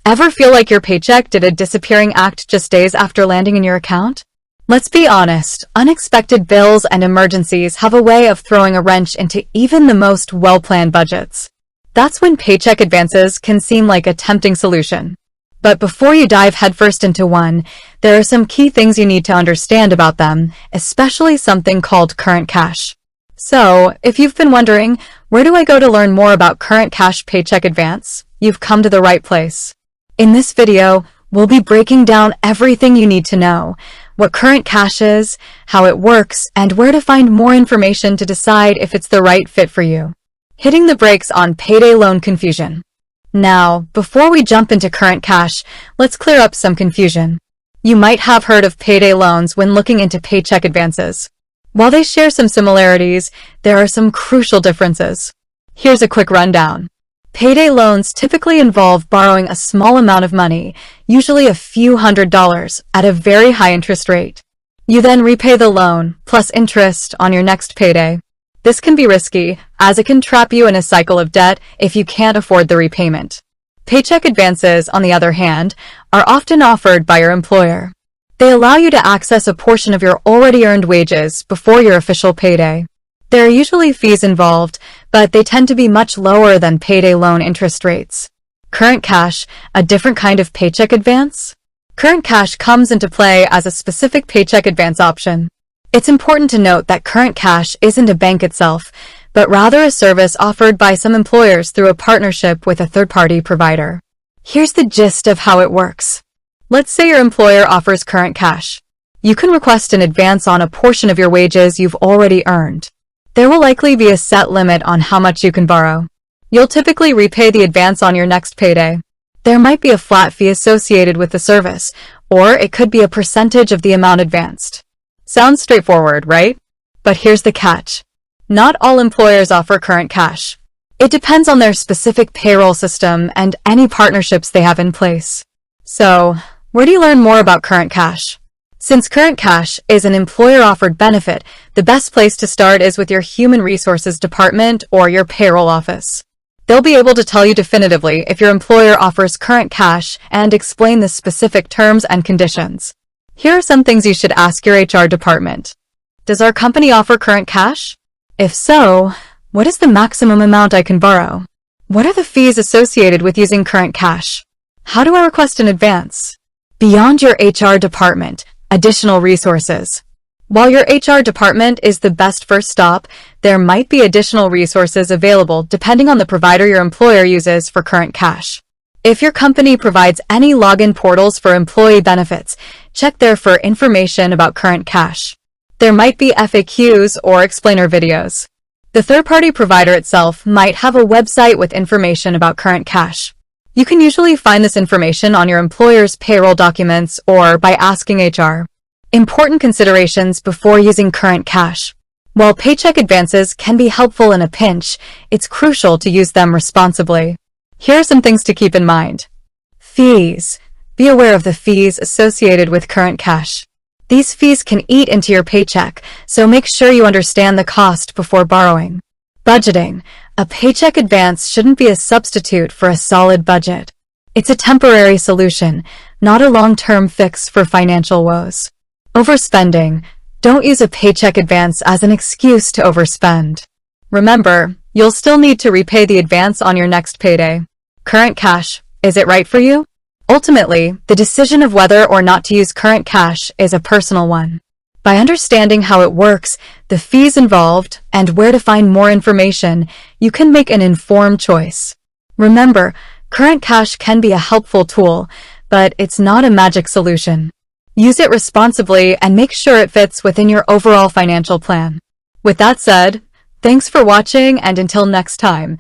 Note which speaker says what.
Speaker 1: Ever feel like your paycheck did a disappearing act just days after landing in your account? Let's be honest, unexpected bills and emergencies have a way of throwing a wrench into even the most well-planned budgets. That's when paycheck advances can seem like a tempting solution. But before you dive headfirst into one, there are some key things you need to understand about them, especially something called current cash. So, if you've been wondering, where do I go to learn more about current cash paycheck advance? You've come to the right place. In this video, we'll be breaking down everything you need to know, what current cash is, how it works, and where to find more information to decide if it's the right fit for you. Hitting the brakes on payday loan confusion. Now, before we jump into current cash, let's clear up some confusion. You might have heard of payday loans when looking into paycheck advances. While they share some similarities, there are some crucial differences. Here's a quick rundown. Payday loans typically involve borrowing a small amount of money, usually a few $100s, at a very high interest rate. You then repay the loan, plus interest, on your next payday. This can be risky, as it can trap you in a cycle of debt if you can't afford the repayment. Paycheck advances, on the other hand, are often offered by your employer. They allow you to access a portion of your already earned wages before your official payday. There are usually fees involved, but they tend to be much lower than payday loan interest rates. Current cash, a different kind of paycheck advance? Current cash comes into play as a specific paycheck advance option. It's important to note that current cash isn't a bank itself, but rather a service offered by some employers through a partnership with a third-party provider. Here's the gist of how it works. Let's say your employer offers current cash. You can request an advance on a portion of your wages you've already earned. There will likely be a set limit on how much you can borrow. You'll typically repay the advance on your next payday. There might be a flat fee associated with the service, or it could be a percentage of the amount advanced. Sounds straightforward, right? But here's the catch. Not all employers offer current cash. It depends on their specific payroll system and any partnerships they have in place. So, where do you learn more about current cash? Since current cash is an employer-offered benefit, the best place to start is with your human resources department or your payroll office. They'll be able to tell you definitively if your employer offers current cash and explain the specific terms and conditions. Here are some things you should ask your HR department. Does our company offer current cash? If so, what is the maximum amount I can borrow? What are the fees associated with using current cash? How do I request an advance? Beyond your HR department, additional resources. While your HR department is the best first stop, there might be additional resources available depending on the provider your employer uses for current cash. If your company provides any login portals for employee benefits, check there for information about current cash. There might be FAQs or explainer videos. The third-party provider itself might have a website with information about current cash. You can usually find this information on your employer's payroll documents or by asking HR. Important considerations before using current cash. While paycheck advances can be helpful in a pinch, it's crucial to use them responsibly. Here are some things to keep in mind. Fees. Be aware of the fees associated with current cash. These fees can eat into your paycheck, so make sure you understand the cost before borrowing. Budgeting. A paycheck advance shouldn't be a substitute for a solid budget. It's a temporary solution, not a long-term fix for financial woes. Overspending. Don't use a paycheck advance as an excuse to overspend. Remember, you'll still need to repay the advance on your next payday. Current cash. Is it right for you? Ultimately, the decision of whether or not to use current cash is a personal one. By understanding how it works, the fees involved, and where to find more information, you can make an informed choice. Remember, current cash can be a helpful tool, but it's not a magic solution. Use it responsibly and make sure it fits within your overall financial plan. With that said, thanks for watching, and until next time.